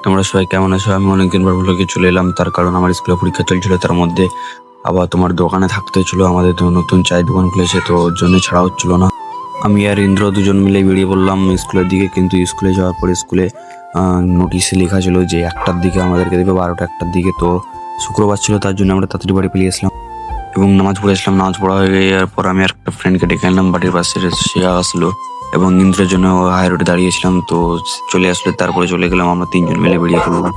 তোমরা সবাই কেমন আছো? আমি অনেকদিন পর ব্লগে চলে এলাম, তার কারণ আমার স্কুলে পরীক্ষা চলছিল, তার মধ্যে আবার তোমার দোকানে থাকতে হচ্ছিল। আমাদের তো নতুন চায়ের দোকান খুলেছে, তো ওর জন্য ছাড়া হচ্ছিল না। আমি আর ইন্দ্র দুজন মিলে বেরিয়ে পড়লাম স্কুলের দিকে, কিন্তু স্কুলে যাওয়ার পরে স্কুলে নোটিশে লেখা ছিল যে 1টার দিকে আমাদেরকে দেবে, 12টা 1টার দিকে। তো শুক্রবার ছিল, তার জন্য আমরা তাড়াতাড়ি বাড়ি পেরিয়ে আসলাম এবং নামাজ পড়েছিলাম। নামাজ পড়া হয়ে যাওয়ার পর আমি আর একটা ফ্রেন্ডকে ডেকে আনলাম বাড়ির পাশে, সে আসলো এবং ইন্দ্রের জন্য হাই রোডে দাঁড়িয়েছিলাম, তো চলে আসলে। তারপরে চলে গেলাম, আমরা তিনজন মিলে বেরিয়ে পড়লাম।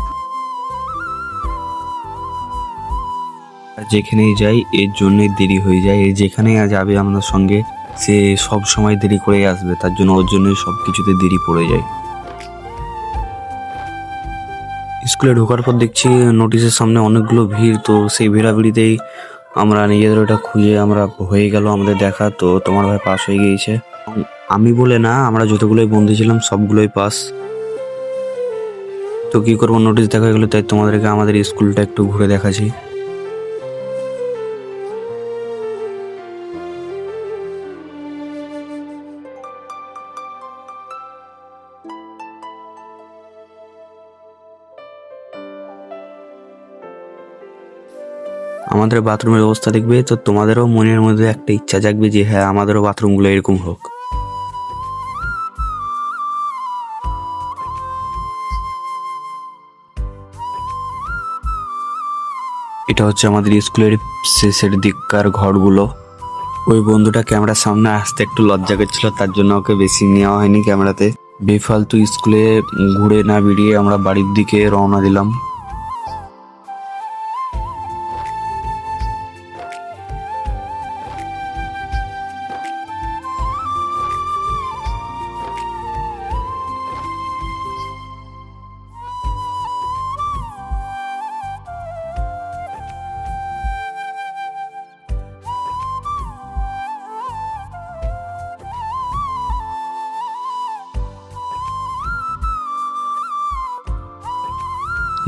আর যেখানেই যাই এর জন্যই দেরি হয়ে যায়। এ যেখানেই যাবে আমাদের সঙ্গে, সে সব সময় দেরি করে আসবে, তার জন্য ওর জন্যই সব কিছুতে দেরি পড়ে যায়। স্কুলে ঢোকার পর দেখছি নোটিশের সামনে অনেকগুলো ভিড়, তো সেই ভিড়াভিড়িতেই আমরা নিজেদের ওটা খুঁজে আমরা হয়ে গেল আমাদের দেখা। তো তোমার ভাই পাস হয়ে গিয়েছে। আমি বলে না, আমরা যতগুলোই বন্ধু ছিলাম সবগুলোই পাস। তো কি করবো, নোটিশ দেখা গেলো, তাই তোমাদেরকে আমাদের স্কুলটা একটু ঘুরে দেখাচ্ছি। আমাদের বাথরুমের অবস্থা দেখবে তো তোমাদেরও মনের মধ্যে একটা ইচ্ছা জাগবে যে হ্যাঁ, আমাদেরও বাথরুমগুলো এরকম হোক। এটা হচ্ছে আমাদের স্কুলের শেষের দিককার ঘরগুলো। ওই বন্ধুটা ক্যামেরার সামনে আসতে একটু লজ্জা করছিল, তার জন্য ওকে বেশি নেওয়া হয়নি ক্যামেরাতে। বেফালতু স্কুলে ঘুরে না বেরিয়ে আমরা বাড়ির দিকে রওনা দিলাম।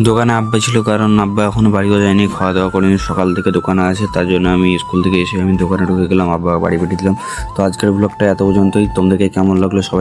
দোকানে আব্বা ছিল, কারণ আব্বা এখনো বাড়িও যায়নি, খাওয়া দাওয়া করেনি, সকাল থেকে দোকানে আছে। তার জন্য আমি স্কুল থেকে এসে আমি দোকানে ঢুকে গেলাম, আব্বা বাড়ি পাঠিয়ে দিলাম। তো আজকের ব্লগটা এত পর্যন্তই। তোমাদেরকে কেমন লাগলো সবাই